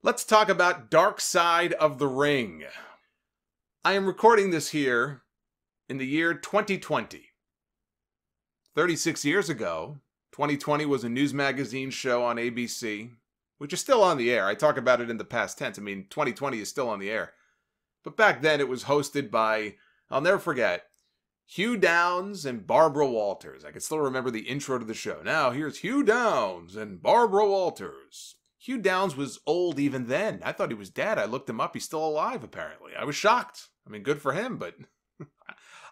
Let's talk about Dark Side of the Ring. I am recording this here in the year 2020. 36 years ago, 2020 was a news magazine show on ABC, which is still on the air. I talk about it in the past tense. I mean, 2020 is still on the air. But back then it was hosted by, I'll never forget, Hugh Downs and Barbara Walters. I can still remember the intro to the show. Now here's Hugh Downs and Barbara Walters. Hugh Downs was old even then. I thought he was dead. I looked him up. He's still alive, apparently. I was shocked. I mean, good for him, but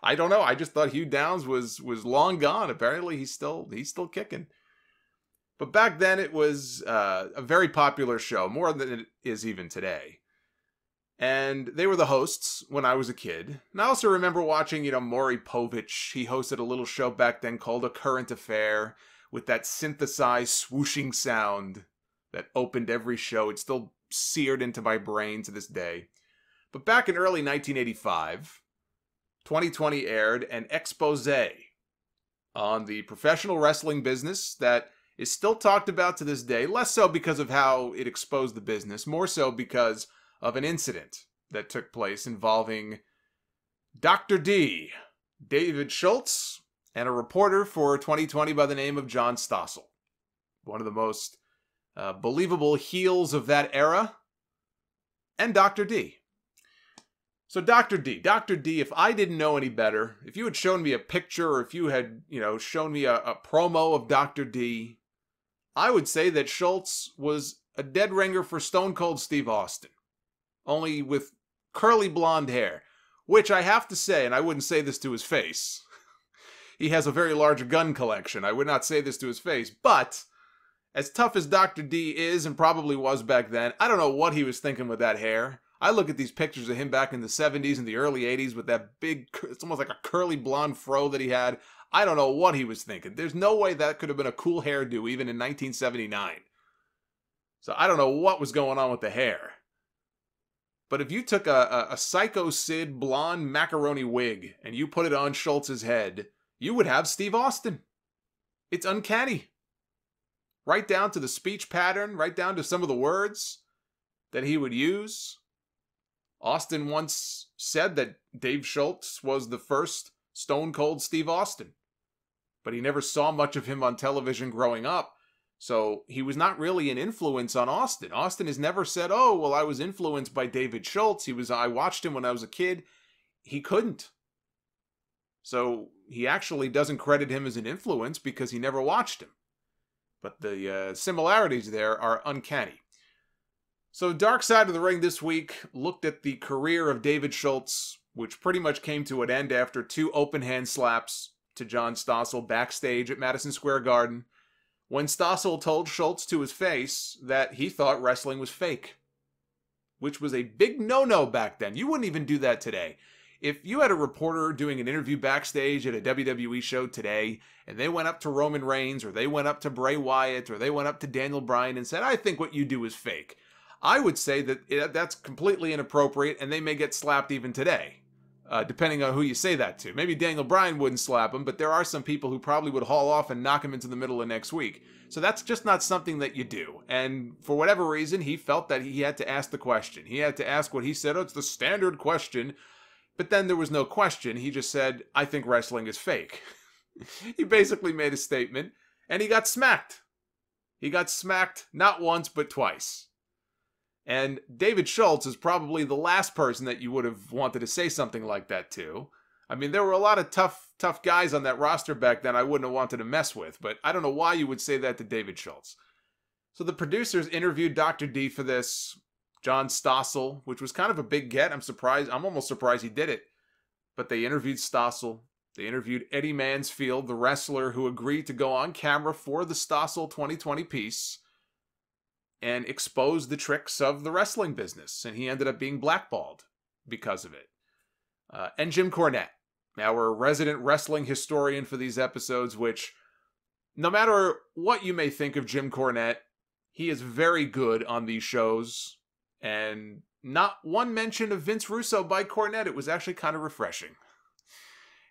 I don't know. I just thought Hugh Downs was long gone. Apparently, he's still kicking. But back then, it was a very popular show, more than it is even today. And they were the hosts when I was a kid. And I also remember watching, Maury Povich. He hosted a little show back then called A Current Affair with that synthesized swooshing sound that opened every show. It's still seared into my brain to this day. But back in early 1985, 2020 aired an expose on the professional wrestling business that is still talked about to this day, less so because of how it exposed the business, more so because of an incident that took place involving Dr. D, David Schultz, and a reporter for 2020 by the name of John Stossel. One of the most believable heels of that era, and Dr. D. So Dr. D, if I didn't know any better, if you had shown me a picture or if you had, shown me a promo of Dr. D, I would say that Schultz was a dead ringer for Stone Cold Steve Austin, only with curly blonde hair, which I have to say, and I wouldn't say this to his face, he has a very large gun collection. I would not say this to his face, but as tough as Dr. D is and probably was back then, I don't know what he was thinking with that hair. I look at these pictures of him back in the 70s and the early 80s with that big, it's almost like a curly blonde fro that he had. I don't know what he was thinking. There's no way that could have been a cool hairdo even in 1979. So I don't know what was going on with the hair. But if you took a Psycho Sid blonde macaroni wig and you put it on Schultz's head, you would have Steve Austin. It's uncanny. Right down to the speech pattern, right down to some of the words that he would use. Austin once said that Dave Schultz was the first Stone Cold Steve Austin, but he never saw much of him on television growing up, so he was not really an influence on Austin. Austin has never said, oh, well, I was influenced by David Schultz. I watched him when I was a kid. He couldn't. So he actually doesn't credit him as an influence because he never watched him. But the similarities there are uncanny. So Dark Side of the Ring this week looked at the career of David Schultz, which pretty much came to an end after 2 open hand slaps to John Stossel backstage at Madison Square Garden, when Stossel told Schultz to his face that he thought wrestling was fake, which was a big no-no back then. You wouldn't even do that today. If you had a reporter doing an interview backstage at a WWE show today, and they went up to Roman Reigns, or they went up to Bray Wyatt, or they went up to Daniel Bryan and said, I think what you do is fake, I would say that that's completely inappropriate, and they may get slapped even today, depending on who you say that to. Maybe Daniel Bryan wouldn't slap him, but there are some people who probably would haul off and knock him into the middle of next week. So that's just not something that you do. And for whatever reason, he felt that he had to ask the question. He had to ask what he said, oh, it's the standard question. But then there was no question. He just said, I think wrestling is fake. He basically made a statement, and he got smacked. He got smacked not once, but twice. And David Schultz is probably the last person that you would have wanted to say something like that to. I mean, there were a lot of tough guys on that roster back then I wouldn't have wanted to mess with, but I don't know why you would say that to David Schultz. So the producers interviewed Dr. D for this, John Stossel, which was kind of a big get. I'm almost surprised he did it. But they interviewed Stossel. They interviewed Eddie Mansfield, the wrestler who agreed to go on camera for the Stossel 2020 piece and expose the tricks of the wrestling business. And he ended up being blackballed because of it. And Jim Cornette, our resident wrestling historian for these episodes, which no matter what you may think of Jim Cornette, he is very good on these shows. And not one mention of Vince Russo by Cornette. It was actually kind of refreshing.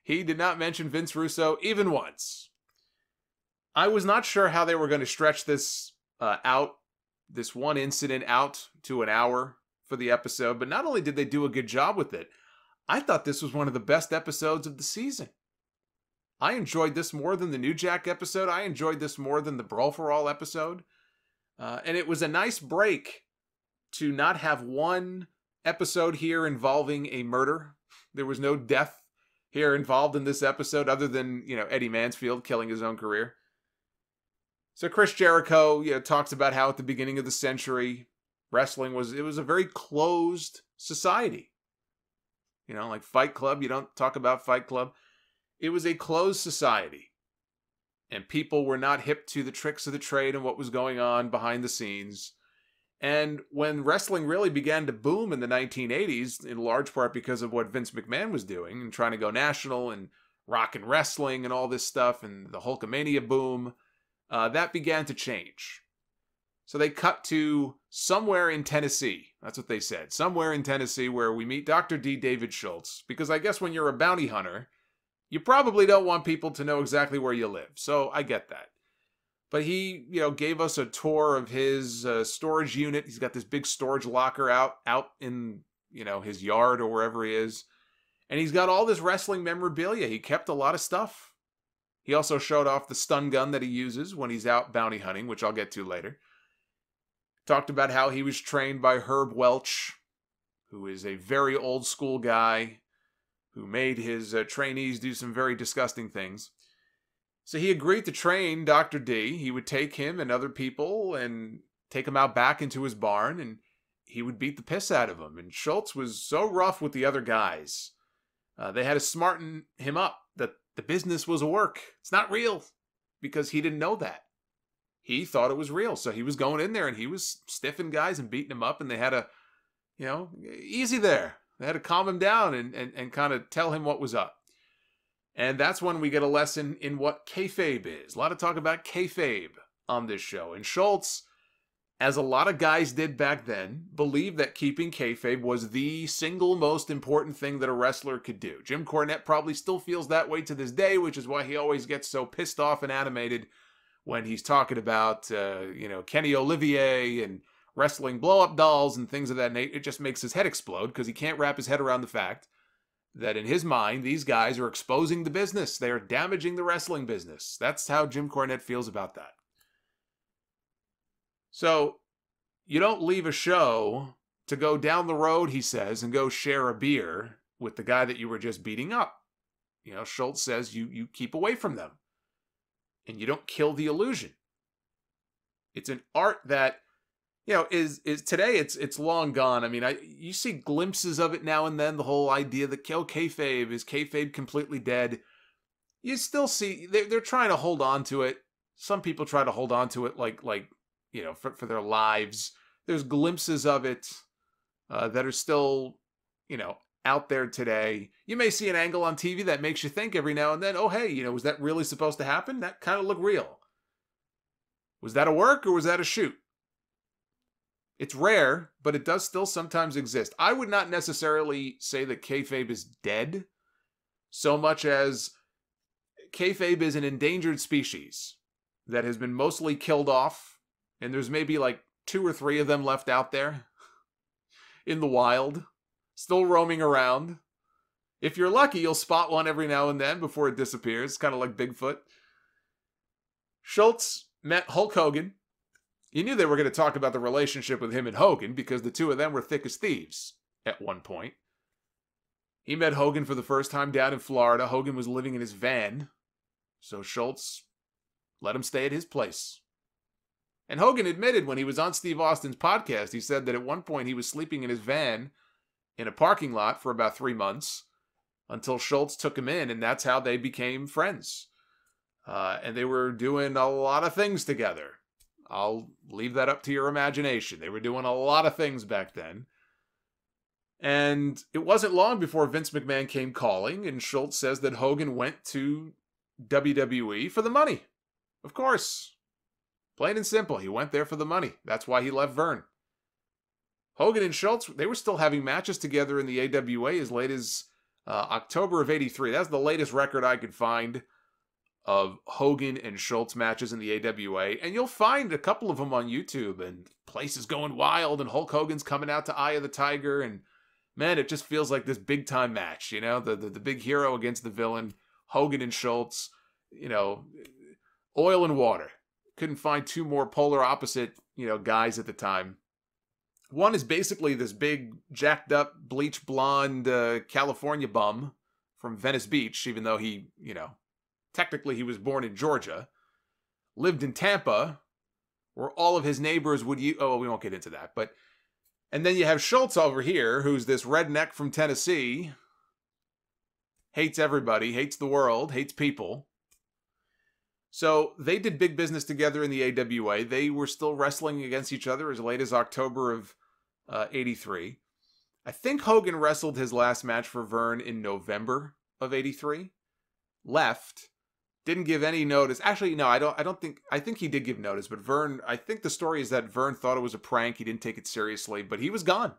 He did not mention Vince Russo even once. I was not sure how they were going to stretch this out this one incident out to an hour for the episode, but not only did they do a good job with it, I thought this was one of the best episodes of the season. I enjoyed this more than the New Jack episode. I enjoyed this more than the Brawl for All episode. And it was a nice break to not have one episode here involving a murder. There was no death here involved in this episode other than, Eddie Mansfield killing his own career. So Chris Jericho, talks about how at the beginning of the century, wrestling was a very closed society. Like Fight Club, you don't talk about Fight Club. It was a closed society. And people were not hip to the tricks of the trade and what was going on behind the scenes. And when wrestling really began to boom in the 1980s, in large part because of what Vince McMahon was doing and trying to go national and rock and wrestling and all this stuff and the Hulkamania boom, that began to change. So they cut to somewhere in Tennessee. That's what they said. Somewhere in Tennessee where we meet Dr. D. David Schultz. Because I guess when you're a bounty hunter, you probably don't want people to know exactly where you live. So I get that. But he, gave us a tour of his storage unit. He's got this big storage locker out in, his yard or wherever he is. And he's got all this wrestling memorabilia. He kept a lot of stuff. He also showed off the stun gun that he uses when he's out bounty hunting, which I'll get to later. Talked about how he was trained by Herb Welch, who is a very old school guy who made his trainees do some very disgusting things. So he agreed to train Dr. D. He would take him and other people and take him out back into his barn, and he would beat the piss out of them. And Schultz was so rough with the other guys. They had to smarten him up that the business was a work. It's not real, because he didn't know that. He thought it was real. So he was going in there and he was stiffing guys and beating them up, and they had to, easy there. They had to calm him down and kind of tell him what was up. And that's when we get a lesson in what kayfabe is. A lot of talk about kayfabe on this show. And Schultz, as a lot of guys did back then, believed that keeping kayfabe was the single most important thing that a wrestler could do. Jim Cornette probably still feels that way to this day, which is why he always gets so pissed off and animated when he's talking about, Kenny Olivier and wrestling blow-up dolls and things of that nature. It just makes his head explode because he can't wrap his head around the fact that in his mind, these guys are exposing the business. They are damaging the wrestling business. That's how Jim Cornette feels about that. So, you don't leave a show to go down the road, he says, and go share a beer with the guy that you were just beating up. Schultz says you keep away from them. And you don't kill the illusion. It's an art that, is today it's long gone. I mean, you see glimpses of it now and then, the whole idea that kayfabe is kayfabe completely dead. You still see, they're trying to hold on to it. Some people try to hold on to it like for their lives. There's glimpses of it that are still, out there today. You may see an angle on TV that makes you think every now and then, oh, hey, was that really supposed to happen? That kind of looked real. Was that a work or was that a shoot? It's rare, but it does still sometimes exist. I would not necessarily say that kayfabe is dead so much as kayfabe is an endangered species that has been mostly killed off, and there's maybe like 2 or 3 of them left out there in the wild, still roaming around. If you're lucky, you'll spot one every now and then before it disappears, kind of like Bigfoot. Schultz met Hulk Hogan. You knew they were going to talk about the relationship with him and Hogan because the two of them were thick as thieves at one point. He met Hogan for the first time down in Florida. Hogan was living in his van, so Schultz let him stay at his place. And Hogan admitted when he was on Steve Austin's podcast, he said that at one point he was sleeping in his van in a parking lot for about 3 months until Schultz took him in, and that's how they became friends. And they were doing a lot of things together. I'll leave that up to your imagination. They were doing a lot of things back then. And it wasn't long before Vince McMahon came calling, and Schultz says that Hogan went to WWE for the money. Of course. Plain and simple, he went there for the money. That's why he left Vern. Hogan and Schultz, they were still having matches together in the AWA as late as October of '83. That's the latest record I could find of Hogan and Schultz matches in the AWA. And you'll find a couple of them on YouTube and place is going wild, and Hulk Hogan's coming out to Eye of the Tiger, and man, it just feels like this big time match, you know, the big hero against the villain, Hogan and Schultz, you know, oil and water. Couldn't find two more polar opposite, you know, guys at the time. One is basically this big, jacked up, bleach blonde California bum from Venice Beach, even though he, you know, technically he was born in Georgia, lived in Tampa, where all of his neighbors would use, oh, we won't get into that, but, and then you have Schultz over here, who's this redneck from Tennessee, hates everybody, hates the world, hates people. So they did big business together in the AWA. They were still wrestling against each other as late as October of 83. I think Hogan wrestled his last match for Vern in November of 83. Left. Didn't give any notice. Actually, no, I think he did give notice, but Vern, I think the story is that Vern thought it was a prank. He didn't take it seriously, but he was gone.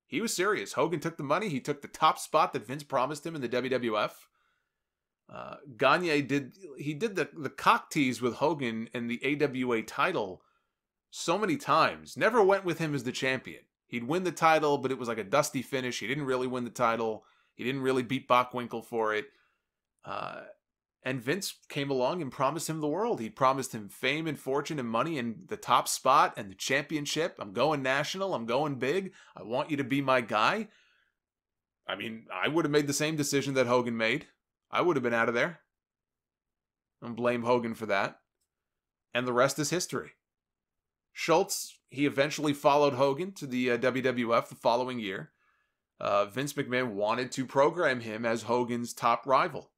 He was serious. Hogan took the money. He took the top spot that Vince promised him in the WWF. Gagne did the cock tease with Hogan and the AWA title so many times. Never went with him as the champion. He'd win the title, but it was like a dusty finish. He didn't really win the title. He didn't really beat Bockwinkel for it. And Vince came along and promised him the world. He promised him fame and fortune and money and the top spot and the championship. I'm going national. I'm going big. I want you to be my guy. I mean, I would have made the same decision that Hogan made. I would have been out of there. Don't blame Hogan for that. And the rest is history. Schultz, he eventually followed Hogan to the WWF the following year. Vince McMahon wanted to program him as Hogan's top rival.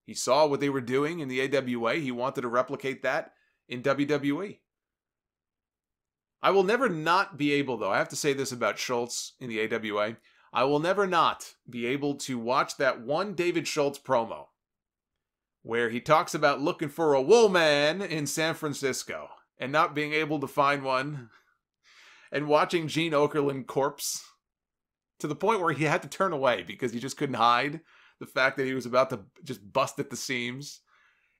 He saw what they were doing in the AWA. He wanted to replicate that in WWE. I will never not be able, though, I have to say this about Schultz in the AWA, I will never not be able to watch that one David Schultz promo where he talks about looking for a wool man in San Francisco and not being able to find one, and watching Gene Okerlund corpse to the point where he had to turn away because he just couldn't hide the fact that he was about to just bust at the seams.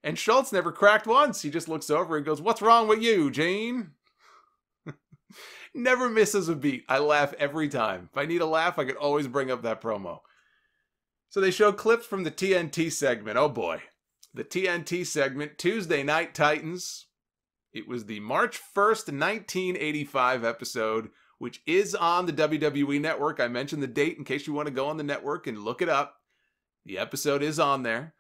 And Schultz never cracked once. He just looks over and goes, "What's wrong with you, Gene?" Never misses a beat. I laugh every time. If I need a laugh, I could always bring up that promo. So they show clips from the TNT segment. Oh boy. The TNT segment, Tuesday Night Titans. It was the March 1st, 1985 episode, which is on the WWE Network. I mentioned the date in case you want to go on the network and look it up. The episode is on there.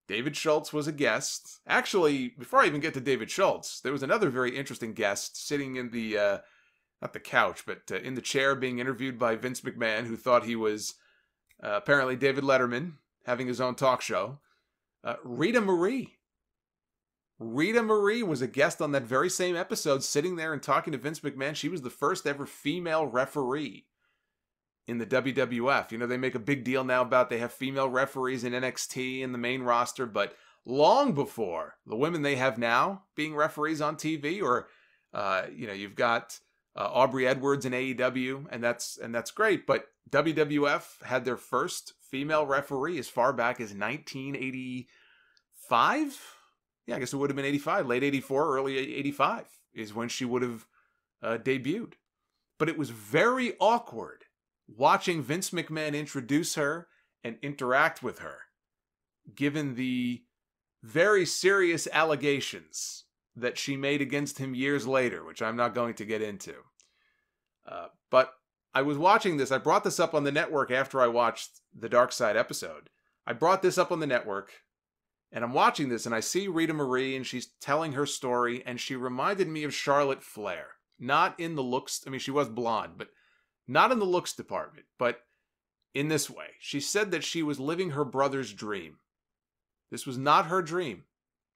David Schultz was a guest. Actually, before I even get to David Schultz, there was another very interesting guest sitting in the, not the couch, but in the chair being interviewed by Vince McMahon, who thought he was apparently David Letterman, having his own talk show. Rita Marie. Rita Marie was a guest on that very same episode, sitting there and talking to Vince McMahon. She was the first ever female referee in the WWF. You know, they make a big deal now about they have female referees in NXT in the main roster, but long before the women they have now being referees on TV, or, you know, you've got Aubrey Edwards in AEW, and that's great, but WWF had their first female referee as far back as 1985? Yeah, I guess it would have been 85, late 84, early 85 is when she would have debuted. But it was very awkward watching Vince McMahon introduce her and interact with her, given the very serious allegations that she made against him years later, which I'm not going to get into. But I was watching this. I brought this up on the network after I watched the Dark Side episode. I brought this up on the network, and I'm watching this, and I see Rita Marie, and she's telling her story, and she reminded me of Charlotte Flair. Not in the looks, I mean, she was blonde, but not in the looks department, but in this way. She said that she was living her brother's dream. This was not her dream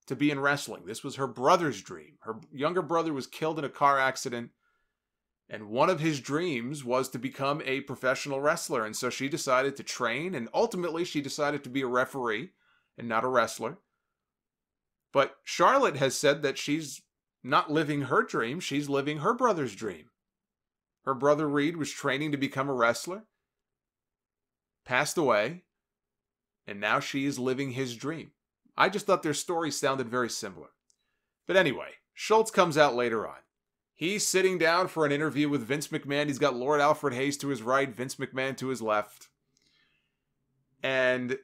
to be in wrestling. This was her brother's dream. Her younger brother was killed in a car accident, and one of his dreams was to become a professional wrestler. And so she decided to train, and ultimately she decided to be a referee and not a wrestler. But Charlotte has said that she's not living her dream, she's living her brother's dream. Her brother Reed was training to become a wrestler, passed away, and now she is living his dream. I just thought their stories sounded very similar. But anyway, Schultz comes out later on. He's sitting down for an interview with Vince McMahon. He's got Lord Alfred Hayes to his right, Vince McMahon to his left. And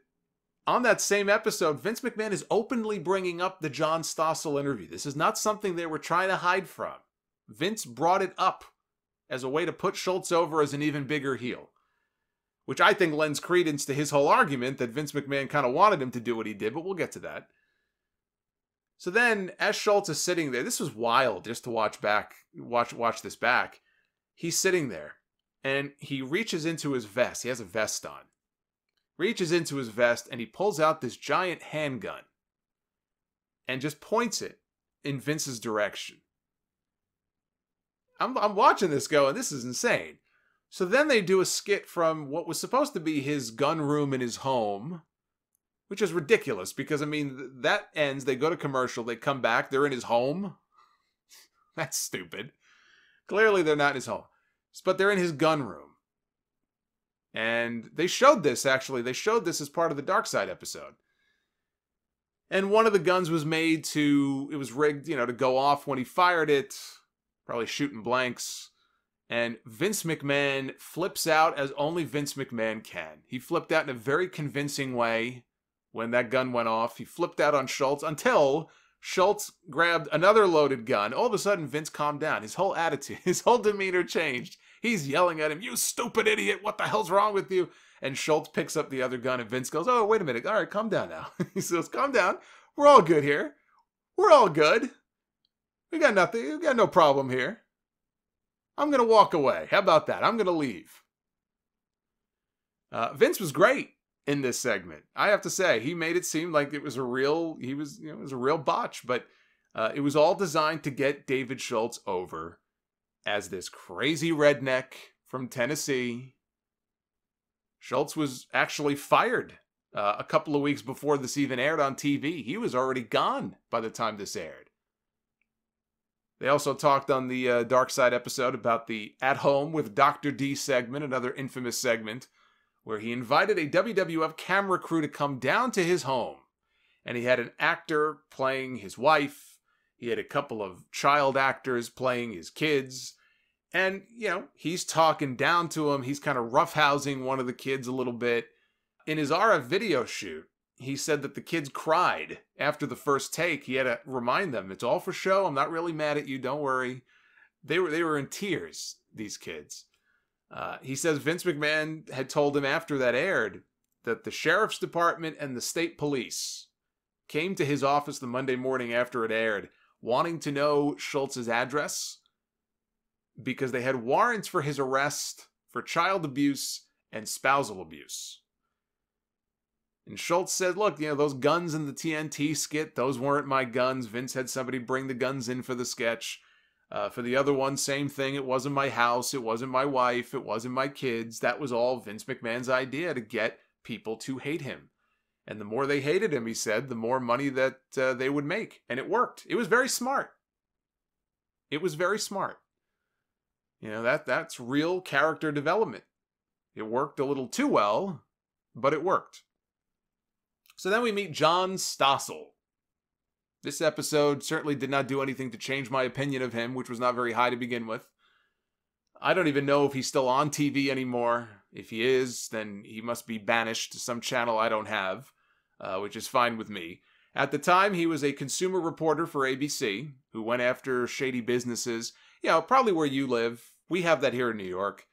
on that same episode, Vince McMahon is openly bringing up the John Stossel interview. This is not something they were trying to hide from. Vince brought it up as a way to put Schultz over as an even bigger heel, which I think lends credence to his whole argument that Vince McMahon kind of wanted him to do what he did, but we'll get to that. So then, as Schultz is sitting there, this was wild just to watch this back. He's sitting there, and he reaches into his vest. He has a vest on. Reaches into his vest, and he pulls out this giant handgun and just points it in Vince's direction. I'm watching this going, this is insane. So then they do a skit from what was supposed to be his gun room in his home, which is ridiculous because, I mean, that ends, they go to commercial, they come back, they're in his home. That's stupid. Clearly they're not in his home. But they're in his gun room. And they showed this, actually. They showed this as part of the Dark Side episode. And one of the guns was made it was rigged, to go off when he fired it. Probably shooting blanks. And Vince McMahon flips out as only Vince McMahon can. He flipped out in a very convincing way when that gun went off. He flipped out on Schultz until Schultz grabbed another loaded gun. All of a sudden, Vince calmed down. His whole attitude, his whole demeanor changed. He's yelling at him, "You stupid idiot, what the hell's wrong with you?" And Schultz picks up the other gun and Vince goes, "Oh, wait a minute. All right, calm down now." He says, "Calm down. We're all good here. We're all good. We got nothing. We got no problem here. I'm going to walk away. How about that? I'm going to leave." Vince was great in this segment. I have to say, he made it seem like it was a real, it was a real botch, but it was all designed to get David Schultz over as this crazy redneck from Tennessee. Schultz was actually fired a couple of weeks before this even aired on TV. He was already gone by the time this aired. They also talked on the Dark Side episode about the At Home with Dr. D segment, another infamous segment, where he invited a WWF camera crew to come down to his home. And he had an actor playing his wife. He had a couple of child actors playing his kids. And, he's talking down to him. He's kind of roughhousing one of the kids a little bit. In his RF video shoot, he said that the kids cried after the first take. He had to remind them, it's all for show. I'm not really mad at you. Don't worry. They were in tears, these kids. He says Vince McMahon had told him after that aired that the sheriff's department and the state police came to his office the Monday morning after it aired, wanting to know Schultz's address because they had warrants for his arrest for child abuse and spousal abuse. And Schultz said, look, those guns in the TNT skit, those weren't my guns. Vince had somebody bring the guns in for the sketch. For the other one, same thing. It wasn't my house. It wasn't my wife. It wasn't my kids. That was all Vince McMahon's idea to get people to hate him. And the more they hated him, he said, the more money that they would make. And it worked. It was very smart. It was very smart. That's real character development. It worked a little too well, but it worked. So then we meet John Stossel. This episode certainly did not do anything to change my opinion of him, which was not very high to begin with. I don't even know if he's still on TV anymore. If he is, then he must be banished to some channel I don't have, which is fine with me. At the time, he was a consumer reporter for ABC, who went after shady businesses, probably where you live. We have that here in New York,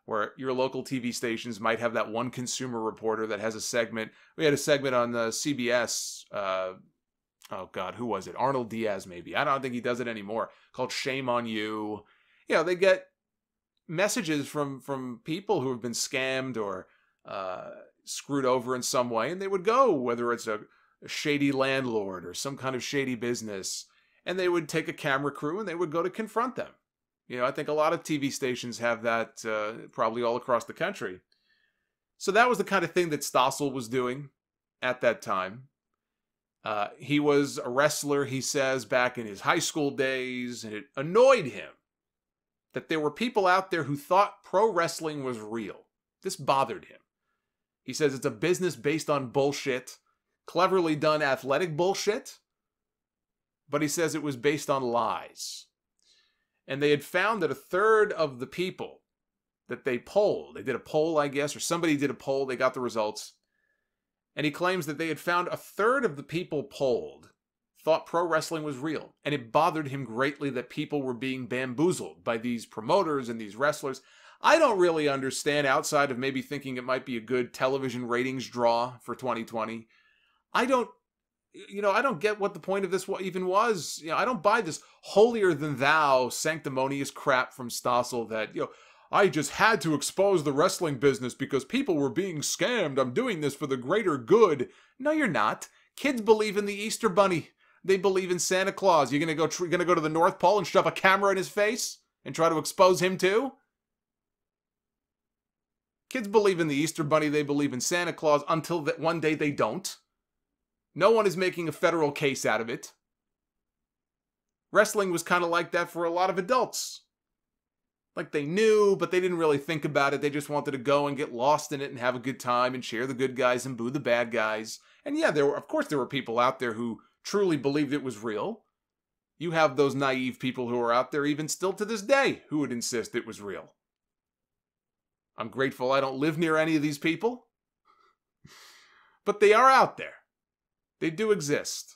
where your local TV stations might have that one consumer reporter that has a segment. We had a segment on the CBS, oh God, who was it? Arnold Diaz, maybe. I don't think he does it anymore. Called Shame on You. They get messages from people who have been scammed or screwed over in some way, and they would go, whether it's a shady landlord or some kind of shady business, and they would take a camera crew and they would go to confront them. I think a lot of TV stations have that probably all across the country. So that was the kind of thing that Stossel was doing at that time. He was a wrestler, he says, back in his high school days, and it annoyed him that there were people out there who thought pro wrestling was real. This bothered him. He says it's a business based on bullshit, cleverly done athletic bullshit, but he says it was based on lies. And they had found that a third of the people that they polled, they did a poll, I guess, or somebody did a poll, they got the results. And he claims that they had found a third of the people polled thought pro wrestling was real. And it bothered him greatly that people were being bamboozled by these promoters and these wrestlers. I don't really understand, outside of maybe thinking it might be a good television ratings draw for 2020. I don't get what the point of this even was. I don't buy this holier than thou sanctimonious crap from Stossel that, I just had to expose the wrestling business because people were being scammed. I'm doing this for the greater good. No, you're not. Kids believe in the Easter Bunny. They believe in Santa Claus. You're gonna go to the North Pole and shove a camera in his face and try to expose him too? Kids believe in the Easter Bunny. They believe in Santa Claus until that one day they don't. No one is making a federal case out of it. Wrestling was kind of like that for a lot of adults. Like they knew, but they didn't really think about it. They just wanted to go and get lost in it and have a good time and cheer the good guys and boo the bad guys. And yeah, there were people out there who truly believed it was real. You have those naive people who are out there even still to this day who would insist it was real. I'm grateful I don't live near any of these people. But they are out there. They do exist.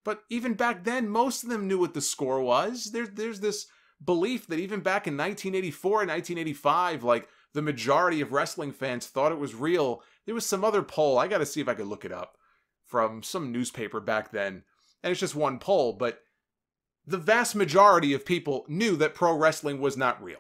But even back then, most of them knew what the score was. There's this belief that even back in 1984 and 1985, like, the majority of wrestling fans thought it was real. There was some other poll, I gotta see if I could look it up, from some newspaper back then. And it's just one poll, but the vast majority of people knew that pro wrestling was not real.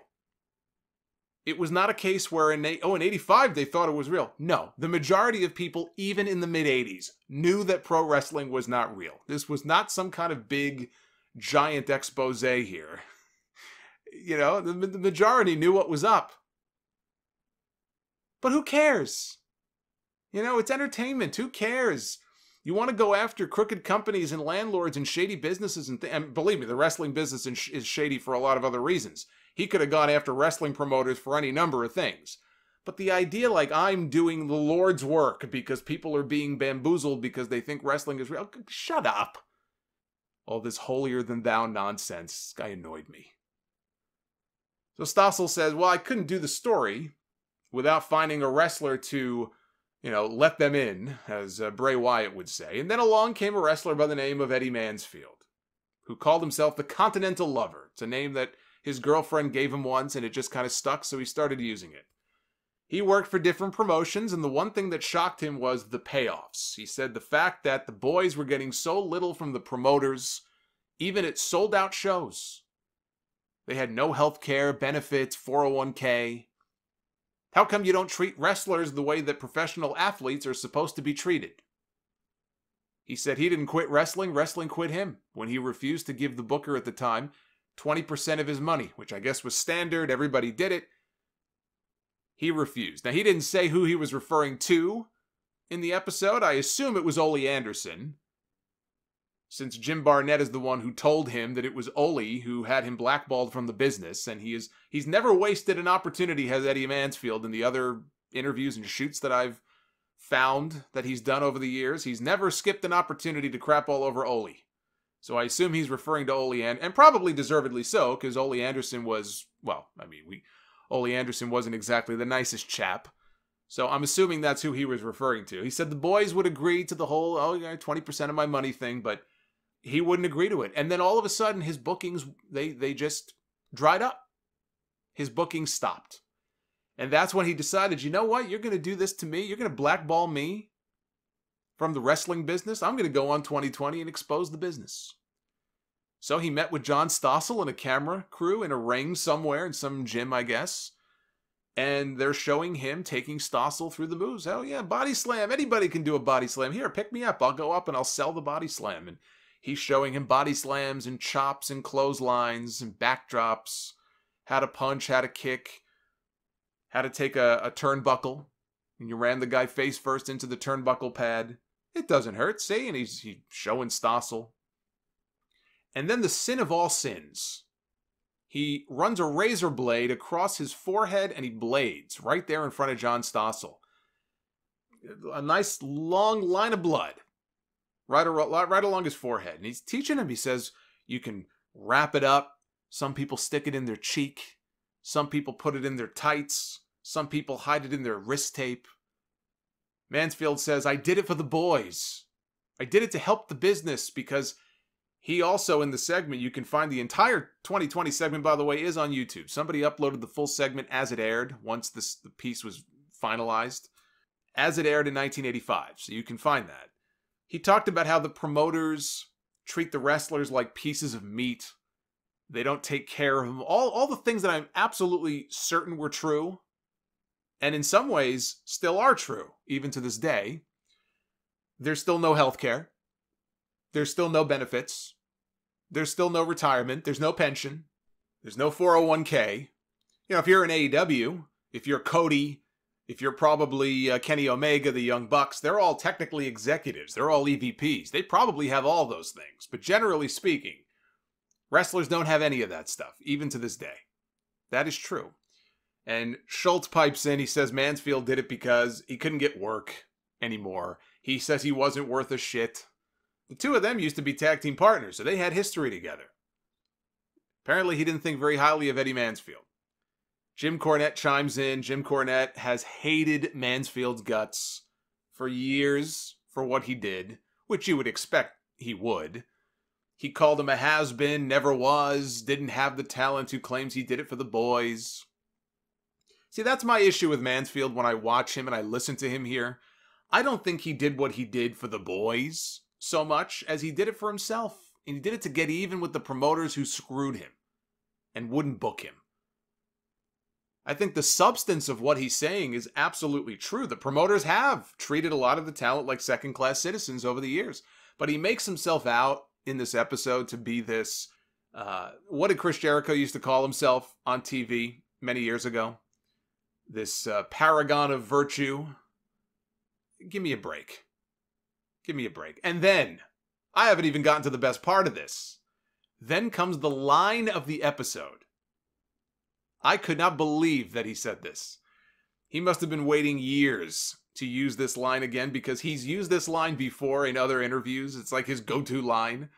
It was not a case where in 85 they thought it was real. No, the majority of people, even in the mid-80s, knew that pro wrestling was not real. This was not some kind of big, giant expose here. The majority knew what was up. But who cares? It's entertainment. Who cares? You want to go after crooked companies and landlords and shady businesses and believe me, the wrestling business is shady for a lot of other reasons. He could have gone after wrestling promoters for any number of things. But the idea like I'm doing the Lord's work because people are being bamboozled because they think wrestling is real. Shut up. All this holier than thou nonsense. This guy annoyed me. So Stossel says, well, I couldn't do the story without finding a wrestler to, let them in, as Bray Wyatt would say. And then along came a wrestler by the name of Eddie Mansfield, who called himself the Continental Lover. It's a name that his girlfriend gave him once, and it just kind of stuck, so he started using it. He worked for different promotions, and the one thing that shocked him was the payoffs. He said the fact that the boys were getting so little from the promoters, even at sold-out shows. They had no health care, benefits, 401k. How come you don't treat wrestlers the way that professional athletes are supposed to be treated? He said he didn't quit wrestling, wrestling quit him when he refused to give the booker at the time 20% of his money, which I guess was standard. Everybody did it. He refused. Now, he didn't say who he was referring to in the episode. I assume it was Ole Anderson, since Jim Barnett is the one who told him that it was Ole who had him blackballed from the business, and he's never wasted an opportunity, has Eddie Mansfield, in the other interviews and shoots that I've found that he's done over the years. He's never skipped an opportunity to crap all over Ole. So I assume he's referring to Ole, and probably deservedly so, because Ole Anderson was, Ole Anderson wasn't exactly the nicest chap. So I'm assuming that's who he was referring to. He said the boys would agree to the whole, 20% of my money thing, but he wouldn't agree to it. And then all of a sudden, his bookings, they just dried up. His bookings stopped. And that's when he decided, you know what? You're going to do this to me? You're going to blackball me from the wrestling business? I'm going to go on 2020 and expose the business. So he met with John Stossel and a camera crew in a ring somewhere in some gym, I guess. And they're showing him taking Stossel through the moves. Oh yeah, body slam. Anybody can do a body slam. Here, pick me up. I'll go up and I'll sell the body slam. And he's showing him body slams and chops and clotheslines and backdrops. How to punch, how to kick. How to take a turnbuckle. And you ran the guy face first into the turnbuckle pad. It doesn't hurt, see? And he's showing Stossel. And then the sin of all sins. He runs a razor blade across his forehead and he blades right there in front of John Stossel. A nice long line of blood right along his forehead. And he's teaching him, he says, you can wrap it up Some people stick it in their cheek. Some people put it in their tights. Some people hide it in their wrist tape. Mansfield says, I did it for the boys. I did it to help the business, because he also, in the segment, you can find the entire 2020 segment, by the way, is on YouTube. Somebody uploaded the full segment as it aired, once the piece was finalized, as it aired in 1985, so you can find that. He talked about how the promoters treat the wrestlers like pieces of meat. They don't take care of them. All the things that I'm absolutely certain were true, and in some ways still are true, even to this day. There's still no health care. There's still no benefits. There's still no retirement. There's no pension. There's no 401k. If you're in AEW, if you're Cody, if you're probably Kenny Omega, the Young Bucks, they're all technically executives. They're all EVPs. They probably have all those things. But generally speaking, wrestlers don't have any of that stuff, even to this day. That is true. And Schultz pipes in. He says Mansfield did it because he couldn't get work anymore. He says he wasn't worth a shit. The two of them used to be tag team partners, so they had history together. Apparently, he didn't think very highly of Eddie Mansfield. Jim Cornette chimes in. Jim Cornette has hated Mansfield's guts for years for what he did, which you would expect he would. He called him a has-been, never was, didn't have the talent, who claims he did it for the boys. See, that's my issue with Mansfield when I watch him and I listen to him here. I don't think he did what he did for the boys so much as he did it for himself. And he did it to get even with the promoters who screwed him and wouldn't book him. I think the substance of what he's saying is absolutely true. The promoters have treated a lot of the talent like second-class citizens over the years. But he makes himself out in this episode to be this, what did Chris Jericho used to call himself on TV many years ago? This paragon of virtue. Give me a break. Give me a break. And then, I haven't even gotten to the best part of this. Then comes the line of the episode. I could not believe that he said this. He must have been waiting years to use this line again, because he's used this line before in other interviews. It's like his go-to line.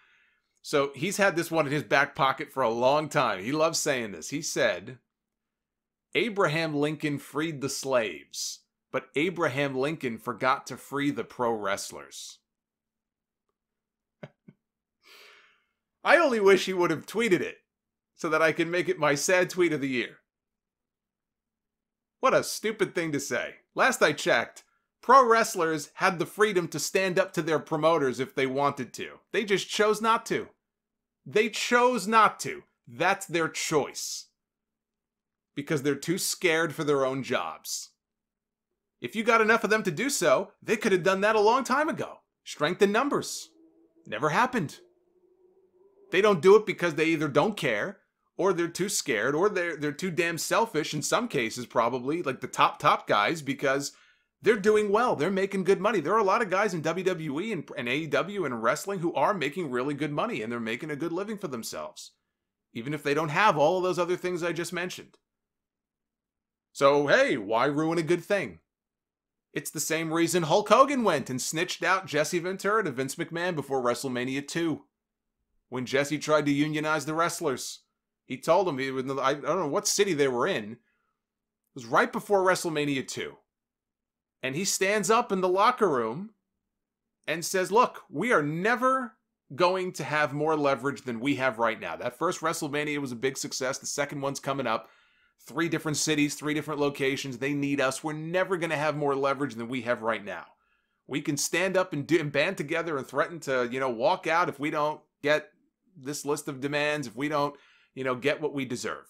So he's had this one in his back pocket for a long time. He loves saying this. He said, Abraham Lincoln freed the slaves, but Abraham Lincoln forgot to free the pro wrestlers. I only wish he would have tweeted it so that I can make it my sad tweet of the year. What a stupid thing to say. Last I checked, pro wrestlers had the freedom to stand up to their promoters if they wanted to. They just chose not to. They chose not to. That's their choice. Because they're too scared for their own jobs. If you got enough of them to do so, they could have done that a long time ago. Strength in numbers. Never happened. They don't do it because they either don't care, or they're too scared, or they're too damn selfish in some cases, probably, like the top guys, because they're doing well. They're making good money. There are a lot of guys in WWE and AEW and wrestling who are making really good money, and they're making a good living for themselves, even if they don't have all of those other things I just mentioned. So, hey, why ruin a good thing? It's the same reason Hulk Hogan went and snitched out Jesse Ventura to Vince McMahon before WrestleMania 2. When Jesse tried to unionize the wrestlers, he told him, I don't know what city they were in, it was right before WrestleMania 2. And he stands up in the locker room and says, look, we are never going to have more leverage than we have right now. That first WrestleMania was a big success. The second one's coming up. 3 different cities, 3 different locations. They need us. We're never going to have more leverage than we have right now. We can stand up and band together and threaten to, walk out if we don't get this list of demands, if we don't, get what we deserve.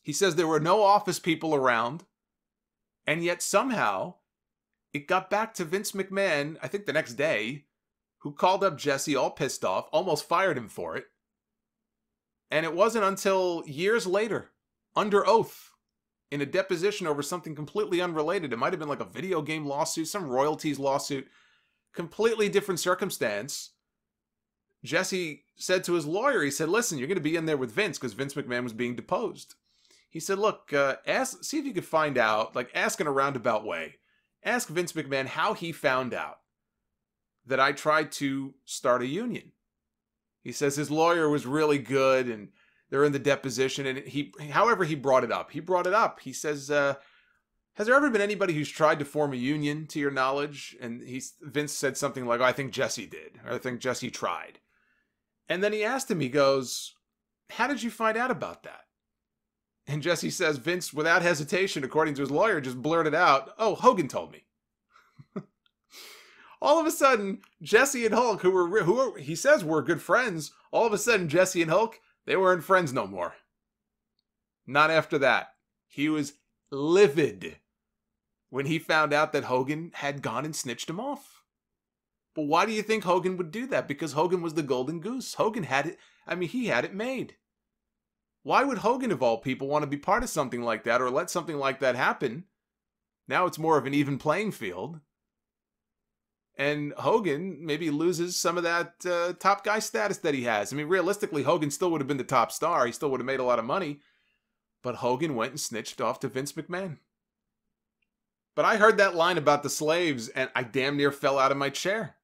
He says there were no office people around, and yet somehow it got back to Vince McMahon, I think the next day, who called up Jesse all pissed off, almost fired him for it. And it wasn't until years later, under oath, in a deposition over something completely unrelated. It might have been like a video game lawsuit, some royalties lawsuit, completely different circumstance. Jesse said to his lawyer, he said, listen, you're going to be in there with Vince, because Vince McMahon was being deposed. He said, look, see if you could find out, ask in a roundabout way. Ask Vince McMahon how he found out that I tried to start a union. He says his lawyer was really good, and they're in the deposition, and however he brought it up. He says, has there ever been anybody who's tried to form a union, to your knowledge? And Vince said something like, oh, I think Jesse did, or I think Jesse tried. And then he asked him, he goes, how did you find out about that? And Jesse says, Vince, without hesitation, according to his lawyer, just blurted out, oh, Hogan told me. All of a sudden, Jesse and Hulk, who he says were good friends, all of a sudden, Jesse and Hulk, they weren't friends no more. Not after that. He was livid when he found out that Hogan had gone and snitched him off. But why do you think Hogan would do that? Because Hogan was the golden goose. Hogan had it. He had it made. Why would Hogan, of all people, want to be part of something like that or let something like that happen? Now it's more of an even playing field. And Hogan maybe loses some of that top guy status that he has. Realistically, Hogan still would have been the top star. He still would have made a lot of money. But Hogan went and snitched off to Vince McMahon. But I heard that line about the slaves, and I damn near fell out of my chair.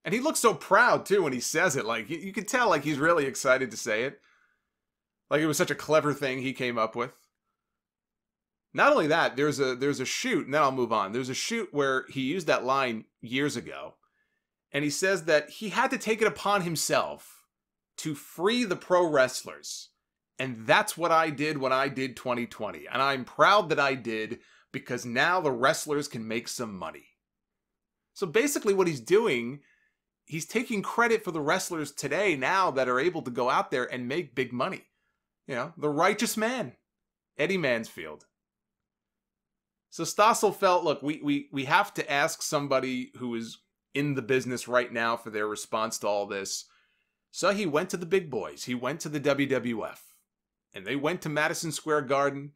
And he looks so proud, too, when he says it. Like, you can tell, like, he's really excited to say it. Like, it was such a clever thing he came up with. Not only that, there's a shoot, and then I'll move on. There's a shoot where he used that line years ago, and he says that he had to take it upon himself to free the pro wrestlers. And that's what I did when I did 2020. And I'm proud that I did, because now the wrestlers can make some money. So basically what he's doing, he's taking credit for the wrestlers today now that are able to go out there and make big money. You know, the righteous man, Eddie Mansfield. So Stossel felt, look, we have to ask somebody who is in the business right now for their response to all this. So he went to the big boys. He went to the WWF. And they went to Madison Square Garden.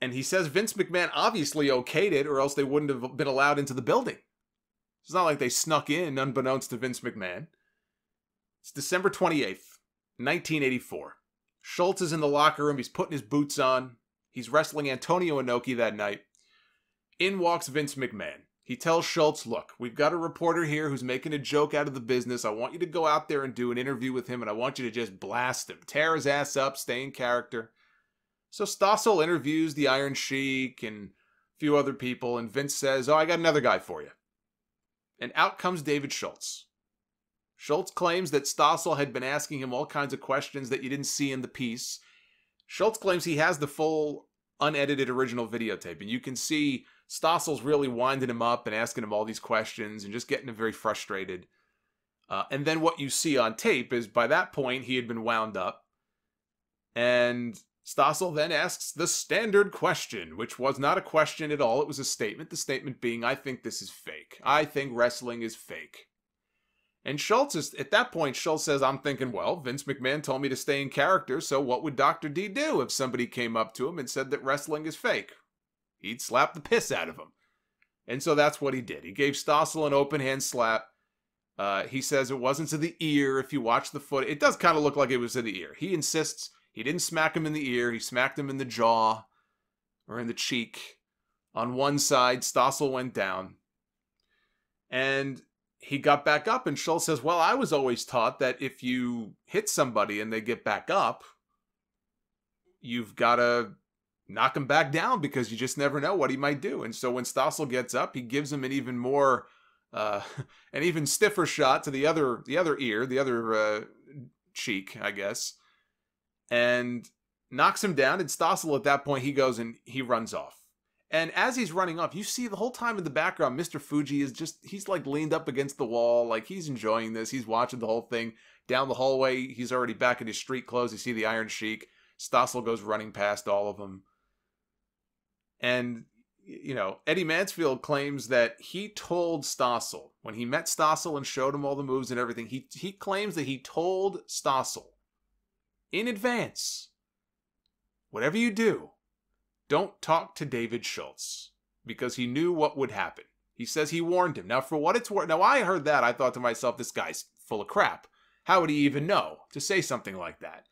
And he says Vince McMahon obviously okayed it, or else they wouldn't have been allowed into the building. It's not like they snuck in unbeknownst to Vince McMahon. It's December 28th, 1984. Schultz is in the locker room. He's putting his boots on. He's wrestling Antonio Inoki that night. In walks Vince McMahon. He tells Schultz, look, we've got a reporter here who's making a joke out of the business. I want you to go out there and do an interview with him, and I want you to just blast him. Tear his ass up, stay in character. So Stossel interviews the Iron Sheik and a few other people, and Vince says, oh, I got another guy for you. And out comes David Schultz. Schultz claims that Stossel had been asking him all kinds of questions that you didn't see in the piece. Schultz claims he has the full, unedited original videotape, and you can see Stossel's really winding him up and asking him all these questions and just getting him very frustrated. And then what you see on tape is, by that point, he had been wound up. And Stossel then asks the standard question, which was not a question at all. It was a statement. The statement being, I think this is fake. I think wrestling is fake. And at that point, Schultz says, I'm thinking, well, Vince McMahon told me to stay in character, so what would Dr. D do if somebody came up to him and said that wrestling is fake? He'd slap the piss out of him. And so that's what he did. He gave Stossel an open hand slap. He says it wasn't to the ear. If you watch the footage, it does kind of look like it was to the ear. He insists he didn't smack him in the ear. He smacked him in the jaw or in the cheek. On one side, Stossel went down. And he got back up, and Schultz says, well, I was always taught that if you hit somebody and they get back up, you've got to knock him back down because you just never know what he might do. And so when Stossel gets up, he gives him an even more, an even stiffer shot to the other ear, the other cheek, I guess, and knocks him down. And Stossel at that point, he goes and he runs off. And as he's running off, you see the whole time in the background, Mr. Fuji he's like leaned up against the wall. Like he's enjoying this. He's watching the whole thing. Down the hallway, he's already back in his street clothes. You see the Iron Sheik. Stossel goes running past all of them. And, you know, Eddie Mansfield claims that he told Stossel, when he met Stossel and showed him all the moves and everything, he claims that he told Stossel in advance, whatever you do, don't talk to David Schultz, because he knew what would happen. He says he warned him. Now, for what it's worth, now I heard that, I thought to myself, this guy's full of crap. How would he even know to say something like that?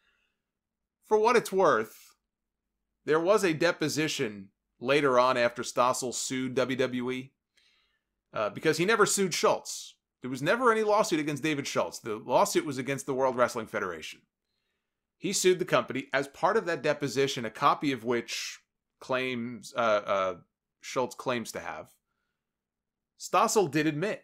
For what it's worth, there was a deposition later on after Stossel sued WWE, because he never sued Schultz. There was never any lawsuit against David Schultz. The lawsuit was against the World Wrestling Federation. he sued the company. As part of that deposition, a copy of which claims Schultz claims to have, Stossel did admit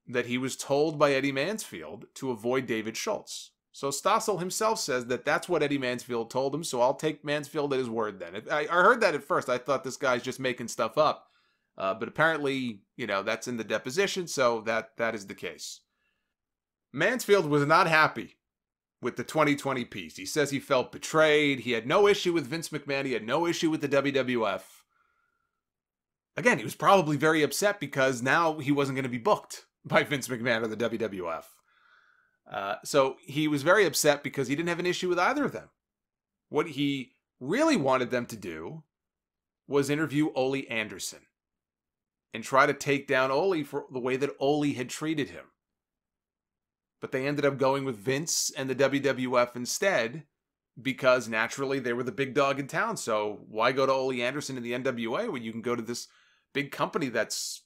that he was told by Eddie Mansfield to avoid David Schultz. So Stossel himself says that that's what Eddie Mansfield told him, so I'll take Mansfield at his word then. I heard that at first. I thought this guy's just making stuff up. But apparently, that's in the deposition, so that is the case. Mansfield was not happy with the 2020 piece. He says he felt betrayed. He had no issue with Vince McMahon. He had no issue with the WWF. Again, he was probably very upset because now he wasn't going to be booked by Vince McMahon or the WWF. So he was very upset because he didn't have an issue with either of them. What he really wanted them to do was interview Ole Anderson and try to take down Ole for the way that Ole had treated him. But they ended up going with Vince and the WWF instead because naturally they were the big dog in town. So why go to Ole Anderson in the NWA when you can go to this big company that's,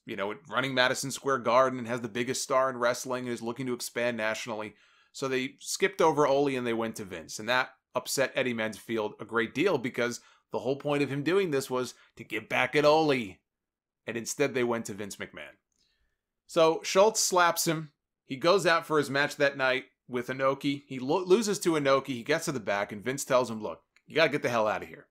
running Madison Square Garden and has the biggest star in wrestling and is looking to expand nationally. So they skipped over Ole and they went to Vince. And that upset Eddie Mansfield a great deal because the whole point of him doing this was to get back at Ole. And instead they went to Vince McMahon. So Schultz slaps him. He goes out for his match that night with Inoki. He loses to Inoki. He gets to the back and Vince tells him, look, you got to get the hell out of here.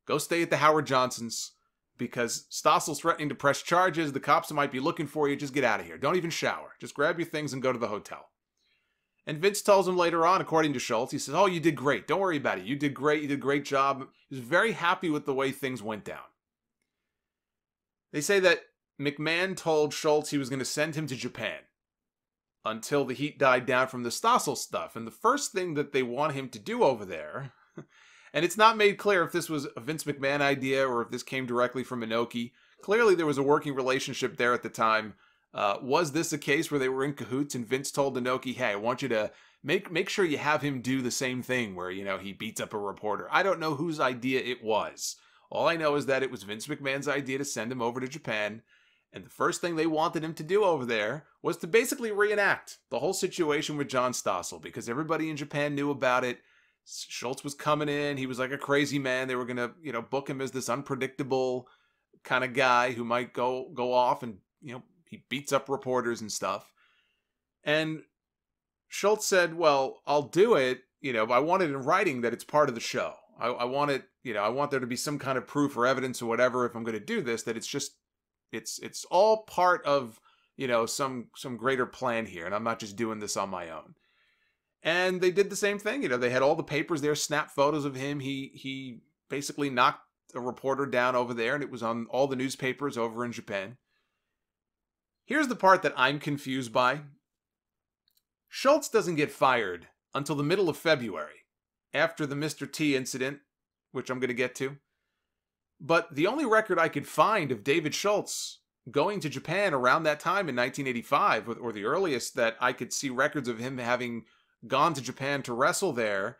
Go stay at the Howard Johnsons. Because Stossel's threatening to press charges, the cops might be looking for you, just get out of here. Don't even shower. Just grab your things and go to the hotel. And Vince tells him later on, according to Schultz, he says, oh, you did great. Don't worry about it. You did great. You did a great job. He was very happy with the way things went down. They say that McMahon told Schultz he was going to send him to Japan until the heat died down from the Stossel stuff. And the first thing that they want him to do over there... And it's not made clear if this was a Vince McMahon idea or if this came directly from Inoki. Clearly there was a working relationship there at the time. Was this a case where they were in cahoots and Vince told Inoki, hey, I want you to make sure you have him do the same thing where, he beats up a reporter. I don't know whose idea it was. All I know is that it was Vince McMahon's idea to send him over to Japan. And the first thing they wanted him to do over there was to basically reenact the whole situation with John Stossel because everybody in Japan knew about it. Schultz was coming in. He was like a crazy man. They were going to, book him as this unpredictable kind of guy who might go off and, he beats up reporters and stuff. And Schultz said, well, I'll do it, but I want it in writing that it's part of the show. I want it, I want there to be some kind of proof or evidence or whatever if I'm going to do this, that it's just, it's all part of, some greater plan here. And I'm not just doing this on my own. And they did the same thing. They had all the papers there, snap photos of him. He basically knocked a reporter down over there, and it was on all the newspapers over in Japan. Here's the part that I'm confused by. Schultz doesn't get fired until the middle of February, after the Mr. T incident, which I'm going to get to. But the only record I could find of David Schultz going to Japan around that time in 1985, or the earliest that I could see records of him having gone to Japan to wrestle there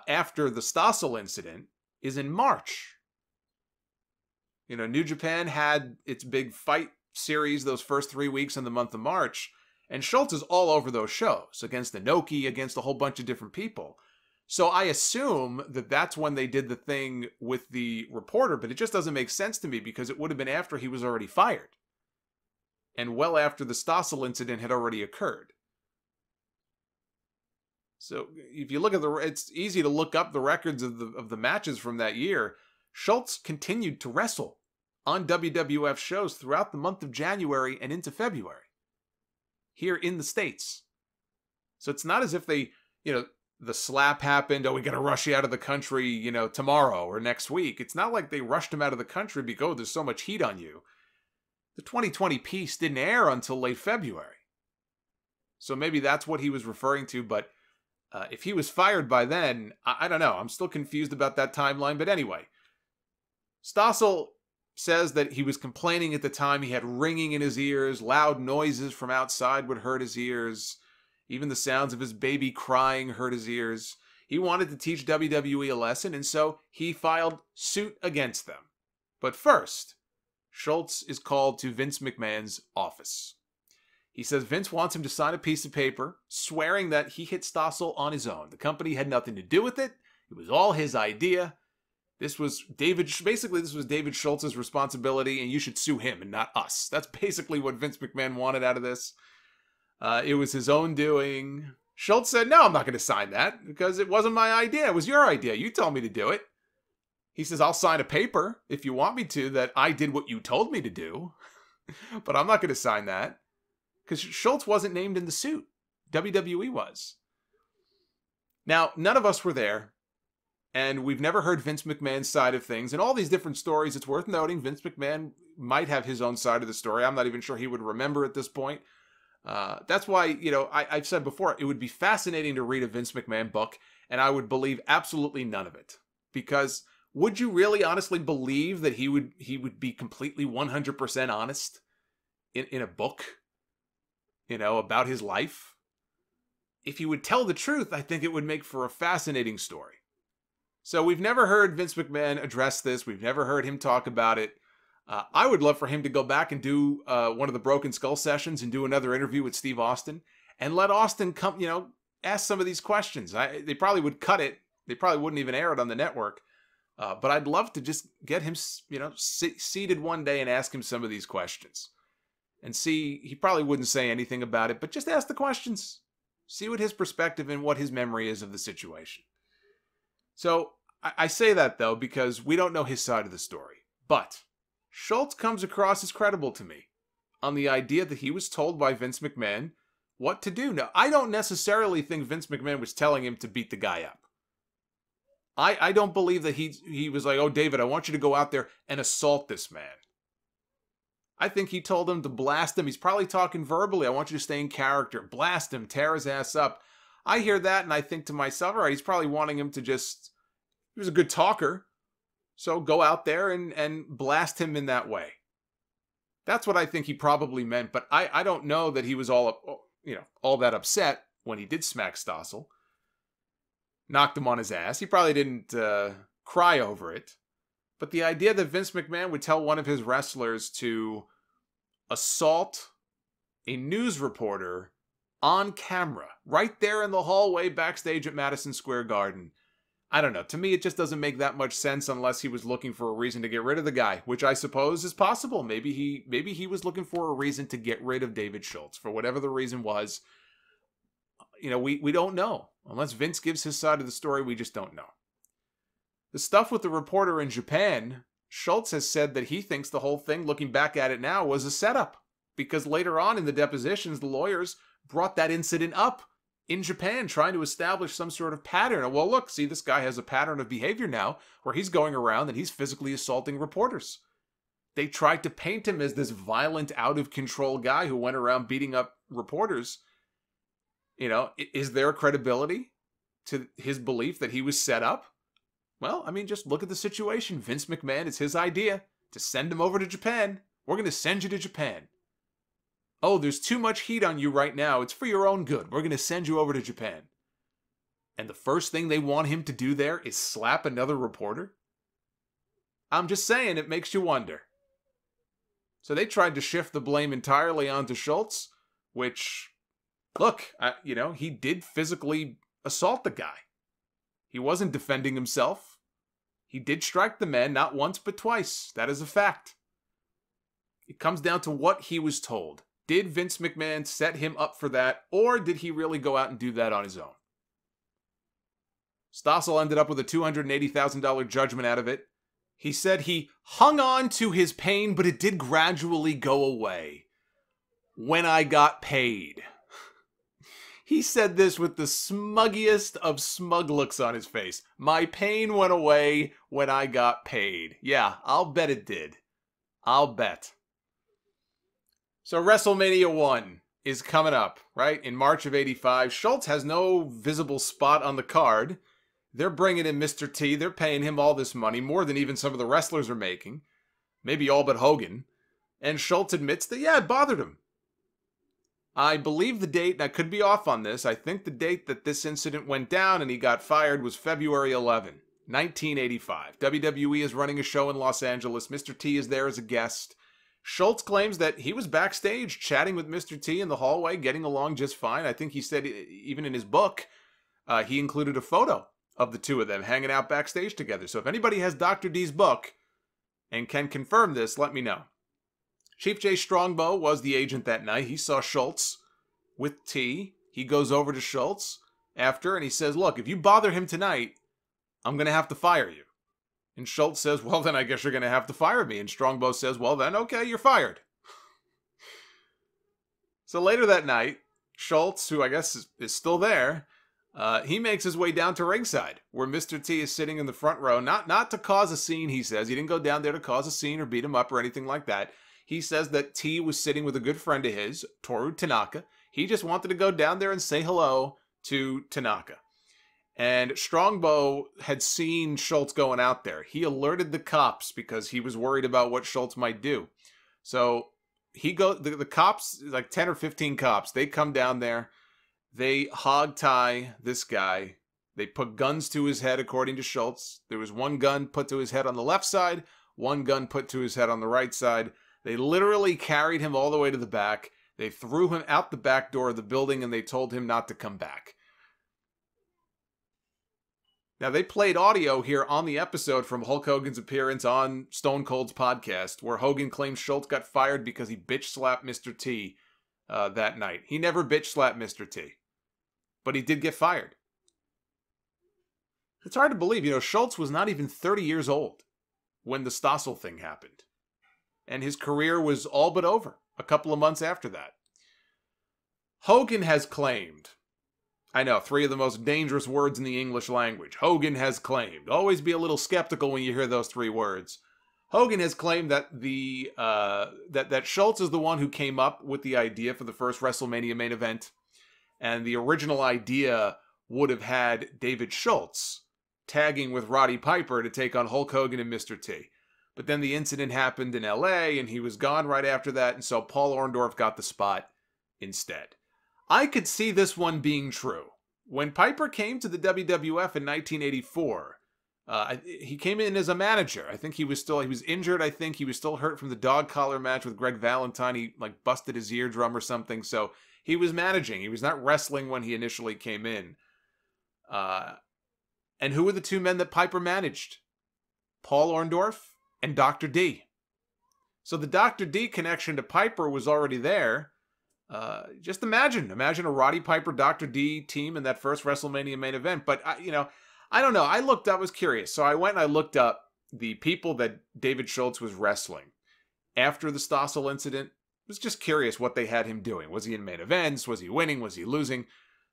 after the Stossel incident, is in March. New Japan had its big fight series those first 3 weeks in the month of March, and Schultz is all over those shows, against Inoki, against a whole bunch of different people. So I assume that that's when they did the thing with the reporter, but it just doesn't make sense to me because it would have been after he was already fired. And well after the Stossel incident had already occurred. So if you look at it's easy to look up the records of the matches from that year. Schultz continued to wrestle on WWF shows throughout the month of January and into February here in the States. So it's not as if they, the slap happened, oh, we got to rush you out of the country, tomorrow or next week. It's not like they rushed him out of the country because, oh, there's so much heat on you. The 2020 piece didn't air until late February. So maybe that's what he was referring to, but if he was fired by then, I don't know. I'm still confused about that timeline. But anyway, Stossel says that he was complaining at the time. He had ringing in his ears. Loud noises from outside would hurt his ears. Even the sounds of his baby crying hurt his ears. He wanted to teach WWE a lesson, and so he filed suit against them. But first, Schultz is called to Vince McMahon's office. He says Vince wants him to sign a piece of paper swearing that he hit Stossel on his own. The company had nothing to do with it. It was all his idea. This was David Schultz's responsibility, and you should sue him and not us. That's basically what Vince McMahon wanted out of this. It was his own doing. Schultz said, no, I'm not going to sign that because it wasn't my idea. It was your idea. You told me to do it. He says, I'll sign a paper if you want me to that I did what you told me to do. But I'm not going to sign that because Schultz wasn't named in the suit. WWE was. Now, none of us were there. And we've never heard Vince McMahon's side of things. And all these different stories, it's worth noting, Vince McMahon might have his own side of the story. I'm not even sure he would remember at this point. That's why, I've said before, it would be fascinating to read a Vince McMahon book, and I would believe absolutely none of it. Because would you really honestly believe that he would be completely 100% honest in a book, about his life? If he would tell the truth, I think it would make for a fascinating story. So we've never heard Vince McMahon address this. We've never heard him talk about it. I would love for him to go back and do one of the Broken Skull sessions and do another interview with Steve Austin and let Austin come, ask some of these questions. They probably would cut it. They probably wouldn't even air it on the network. But I'd love to just get him, seated one day and ask him some of these questions and see. He probably wouldn't say anything about it, but just ask the questions. See what his perspective and what his memory is of the situation. So I say that, though, because we don't know his side of the story. But Schultz comes across as credible to me on the idea that he was told by Vince McMahon what to do. Now, I don't necessarily think Vince McMahon was telling him to beat the guy up. I don't believe that he was like, oh, David, I want you to go out there and assault this man. I think he told him to blast him. He's probably talking verbally. I want you to stay in character. Blast him. Tear his ass up. I hear that and I think to myself, all right, he's probably wanting him to he was a good talker, so go out there and blast him in that way. That's what I think he probably meant, but I don't know that he was all that upset when he did smack Stossel. Knocked him on his ass. He probably didn't cry over it. But the idea that Vince McMahon would tell one of his wrestlers to assault a news reporter on camera, right there in the hallway backstage at Madison Square Garden. I don't know. To me, it just doesn't make that much sense unless he was looking for a reason to get rid of the guy, which I suppose is possible. Maybe he was looking for a reason to get rid of David Schultz for whatever the reason was. We don't know. Unless Vince gives his side of the story, we just don't know. The stuff with the reporter in Japan, Schultz has said that he thinks the whole thing, looking back at it now, was a setup. Because later on in the depositions, the lawyers brought that incident up in Japan, trying to establish some sort of pattern. Well, look, see, this guy has a pattern of behavior now where he's going around and he's physically assaulting reporters. They tried to paint him as this violent, out-of-control guy who went around beating up reporters. Is there credibility to his belief that he was set up? Well, just look at the situation. Vince McMahon, it's his idea to send him over to Japan. We're going to send you to Japan. Oh, there's too much heat on you right now. It's for your own good. We're going to send you over to Japan. And the first thing they want him to do there is slap another reporter? I'm just saying, it makes you wonder. So they tried to shift the blame entirely onto Schultz, which, look, he did physically assault the guy. He wasn't defending himself. He did strike the man, not once but twice. That is a fact. It comes down to what he was told. Did Vince McMahon set him up for that, or did he really go out and do that on his own? Stossel ended up with a $280,000 judgment out of it. He said he hung on to his pain, but it did gradually go away when I got paid. He said this with the smuggiest of smug looks on his face. My pain went away when I got paid. Yeah, I'll bet it did. I'll bet. So WrestleMania 1 is coming up, right? In March of '85. Schultz has no visible spot on the card. They're bringing in Mr. T. They're paying him all this money, more than even some of the wrestlers are making. Maybe all but Hogan. And Schultz admits that, yeah, it bothered him. I believe the date, and I could be off on this, I think the date that this incident went down and he got fired was February 11, 1985. WWE is running a show in Los Angeles. Mr. T is there as a guest. Schultz claims that he was backstage chatting with Mr. T in the hallway, getting along just fine. I think he said even in his book, he included a photo of the two of them hanging out backstage together. So if anybody has Dr. D's book and can confirm this, let me know. Chief Jay Strongbow was the agent that night. He saw Schultz with T. He goes over to Schultz after and he says, look, if you bother him tonight, I'm going to have to fire you. And Schultz says, well, then I guess you're going to have to fire me. And Strongbow says, well, then, okay, you're fired. So later that night, Schultz, who I guess is still there, he makes his way down to ringside, where Mr. T is sitting in the front row. Not to cause a scene, he says. He didn't go down there to cause a scene or beat him up or anything like that. He says that T was sitting with a good friend of his, Toru Tanaka. He just wanted to go down there and say hello to Tanaka. And Strongbow had seen Schultz going out there. He alerted the cops because he was worried about what Schultz might do. So the cops, like 10 or 15 cops, they come down there. They hog tie this guy. They put guns to his head, according to Schultz. There was one gun put to his head on the left side, one gun put to his head on the right side. They literally carried him all the way to the back. They threw him out the back door of the building, and they told him not to come back. Now, they played audio here on the episode from Hulk Hogan's appearance on Stone Cold's podcast, where Hogan claims Schultz got fired because he bitch-slapped Mr. T that night. He never bitch-slapped Mr. T, but he did get fired. It's hard to believe, Schultz was not even 30 years old when the Stossel thing happened, and his career was all but over a couple of months after that. Hogan has claimed, I know, 3 of the most dangerous words in the English language. Hogan has claimed. Always be a little skeptical when you hear those 3 words. Hogan has claimed that that Schultz is the one who came up with the idea for the first WrestleMania main event, and the original idea would have had David Schultz tagging with Roddy Piper to take on Hulk Hogan and Mr. T. But then the incident happened in LA, and he was gone right after that, and so Paul Orndorff got the spot instead. I could see this one being true. When Piper came to the WWF in 1984, he came in as a manager. I think he was injured. I think he was still hurt from the dog collar match with Greg Valentine. He busted his eardrum or something. So he was managing. He was not wrestling when he initially came in. And who were the 2 men that Piper managed? Paul Orndorff and Dr. D. So the Dr. D connection to Piper was already there. Just imagine a Roddy Piper Dr. D team in that first WrestleMania main event. But I don't know. I was curious. So I went and I looked up the people that David Schultz was wrestling after the Stossel incident. I was just curious what they had him doing. Was he in main events? Was he winning? Was he losing?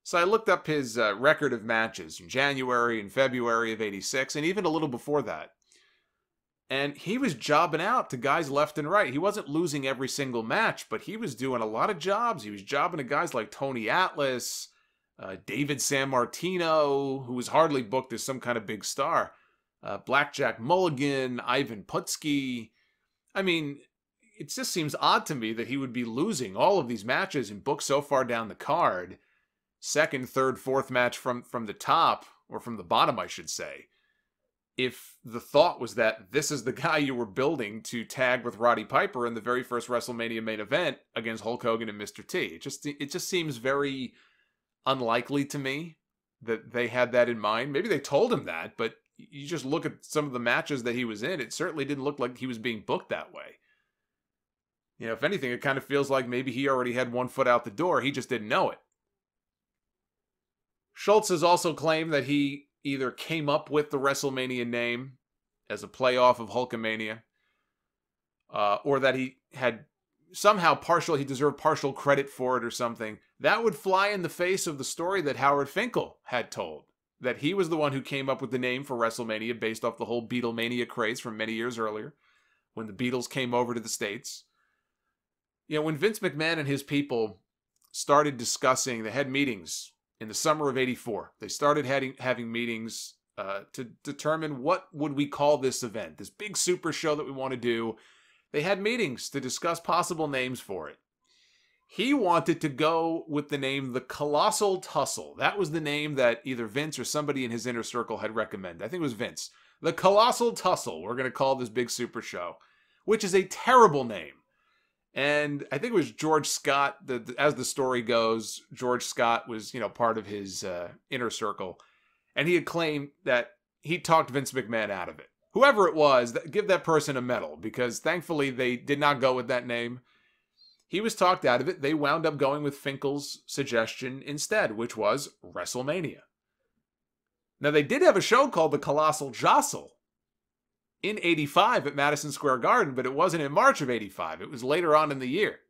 So I looked up his record of matches in January and February of '86, and even a little before that. And he was jobbing out to guys left and right. He wasn't losing every single match, but he was doing a lot of jobs. He was jobbing to guys like Tony Atlas, David Sammartino, who was hardly booked as some kind of big star, Blackjack Mulligan, Ivan Putski. I mean, it just seems odd to me that he would be losing all of these matches and booked so far down the card. Second, third, fourth match from the top, or from the bottom, I should say. If the thought was that this is the guy you were building to tag with Roddy Piper in the very first WrestleMania main event against Hulk Hogan and Mr. T. It just seems very unlikely to me that they had that in mind. Maybe they told him that, but you just look at some of the matches that he was in, it certainly didn't look like he was being booked that way. If anything, it kind of feels like maybe he already had one foot out the door, he just didn't know it. Schultz has also claimed that he either came up with the WrestleMania name as a playoff of Hulkamania, or that he had somehow he deserved partial credit for it or something. That would fly in the face of the story that Howard Finkel had told, that he was the one who came up with the name for WrestleMania based off the whole Beatlemania craze from many years earlier, when the Beatles came over to the States. When Vince McMahon and his people started discussing, they had meetings in the summer of '84. They started having meetings to determine what would we call this event, this big super show that we want to do. They had meetings to discuss possible names for it. He wanted to go with the name the Colossal Tussle. That was the name that either Vince or somebody in his inner circle had recommended. I think it was Vince. The Colossal Tussle, we're going to call this big super show, which is a terrible name. And I think it was George Scott, as the story goes, George Scott was, part of his inner circle. And he had claimed that he talked Vince McMahon out of it. Whoever it was, give that person a medal, because thankfully they did not go with that name. He was talked out of it. They wound up going with Finkel's suggestion instead, which was WrestleMania. Now, they did have a show called the Colossal Jostle in 85 at Madison Square Garden, but it wasn't in March of 85. It was later on in the year.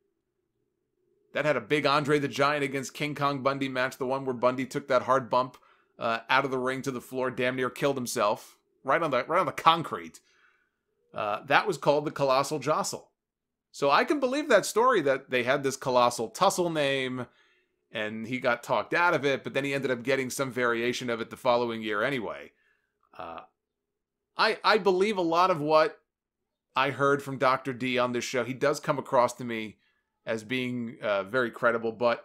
That had a big Andre the Giant against King Kong Bundy match, the one where Bundy took that hard bump out of the ring to the floor, damn near killed himself, right on the concrete. That was called the Colossal Jostle. So I can believe that story that they had this Colossal Tussle name, and he got talked out of it, but then he ended up getting some variation of it the following year anyway. I believe a lot of what I heard from Dr. D on this show. He does come across to me as being very credible, but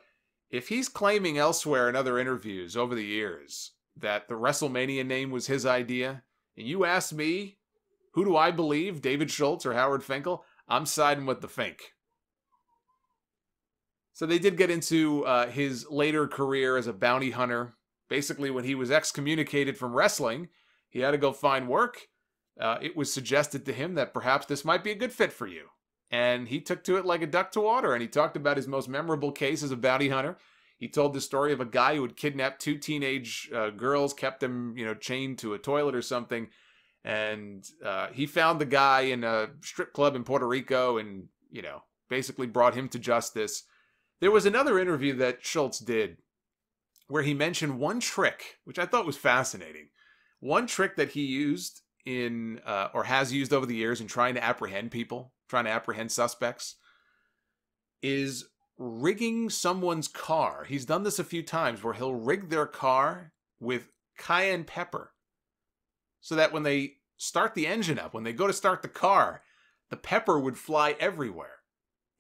if he's claiming elsewhere in other interviews over the years that the WrestleMania name was his idea, and you ask me, who do I believe, David Schultz or Howard Finkel? I'm siding with the Fink. So they did get into his later career as a bounty hunter. Basically, when he was excommunicated from wrestling, he had to go find work. It was suggested to him that perhaps this might be a good fit for you. And he took to it like a duck to water, and he talked about his most memorable case as a bounty hunter. He told the story of a guy who had kidnapped 2 teenage girls, kept them, chained to a toilet or something. And he found the guy in a strip club in Puerto Rico and, basically brought him to justice. There was another interview that Schultz did where he mentioned one trick, which I thought was fascinating. One trick that he used or has used over the years in trying to apprehend people, trying to apprehend suspects, is rigging someone's car. He's done this a few times where he'll rig their car with cayenne pepper so that when they start the engine up, when they go to start the car, the pepper would fly everywhere.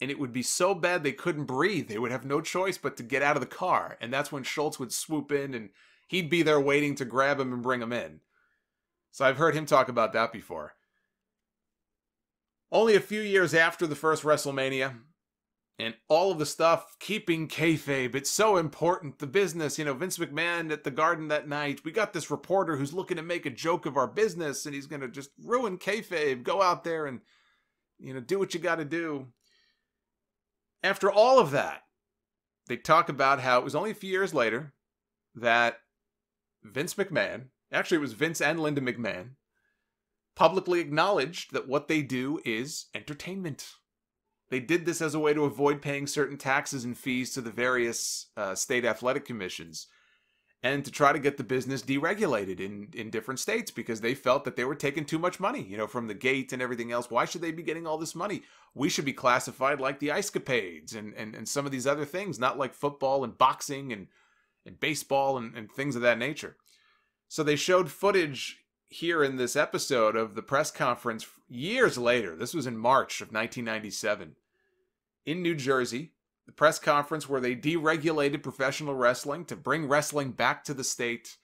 And it would be so bad they couldn't breathe. They would have no choice but to get out of the car. And that's when Schultz would swoop in and he'd be there waiting to grab him and bring him in. So I've heard him talk about that before. Only a few years after the first WrestleMania, and all of the stuff, keeping kayfabe, it's so important, the business, Vince McMahon at the Garden that night, we got this reporter who's looking to make a joke of our business, and he's going to just ruin kayfabe, go out there and, do what you got to do. After all of that, they talk about how it was only a few years later that Vince McMahon, actually it was Vince and Linda McMahon, publicly acknowledged that what they do is entertainment. They did this as a way to avoid paying certain taxes and fees to the various state athletic commissions and to try to get the business deregulated in different states because they felt that they were taking too much money, from the gate and everything else. Why should they be getting all this money? We should be classified like the Ice Capades and some of these other things, not like football and boxing and baseball and things of that nature. So they showed footage here in this episode of the press conference years later. This was in March of 1997 in New Jersey, the press conference where they deregulated professional wrestling to bring wrestling back to the state.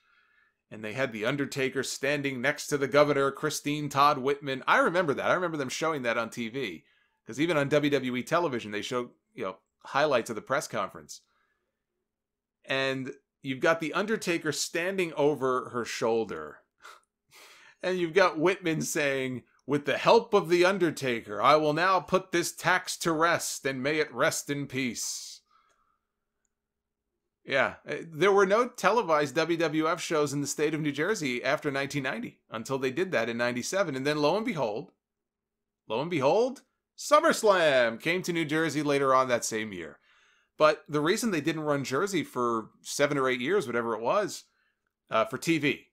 And they had The Undertaker standing next to the governor, Christine Todd Whitman. I remember that. I remember them showing that on TV because even on WWE television, they showed, highlights of the press conference. And you've got The Undertaker standing over her shoulder. And you've got Whitman saying, "With the help of The Undertaker, I will now put this tax to rest, and may it rest in peace." Yeah, there were no televised WWF shows in the state of New Jersey after 1990, until they did that in 97. And then lo and behold, SummerSlam came to New Jersey later on that same year. But the reason they didn't run Jersey for 7 or 8 years, whatever it was, for TV,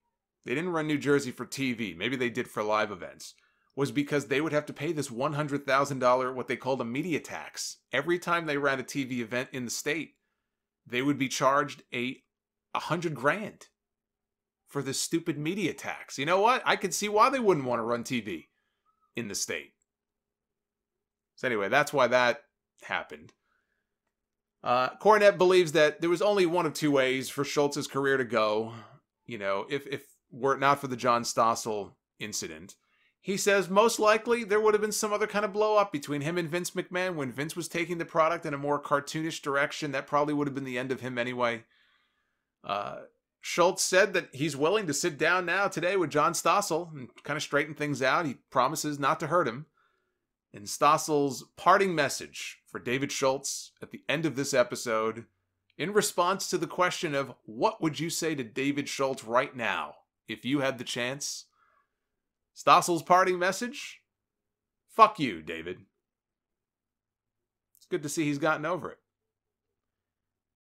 they didn't run New Jersey for TV, maybe they did for live events, was because they would have to pay this $100,000, what they called a media tax. Every time they ran a TV event in the state, they would be charged $100,000 for this stupid media tax. You know what? I could see why they wouldn't want to run TV in the state. So anyway, that's why that happened. Cornette believes that there was only one of two ways for Schultz's career to go. If were it not for the John Stossel incident, He says most likely there would have been some other kind of blow up between him and Vince McMahon when Vince was taking the product in a more cartoonish direction. That probably would have been the end of him anyway. Schultz said that he's willing to sit down now today with John Stossel and kind of straighten things out. He promises not to hurt him. And Stossel's parting message for David Schultz at the end of this episode, in response to the question of what would you say to David Schultz right now if you had the chance? Stossel's parting message? Fuck you, David. It's good to see he's gotten over it.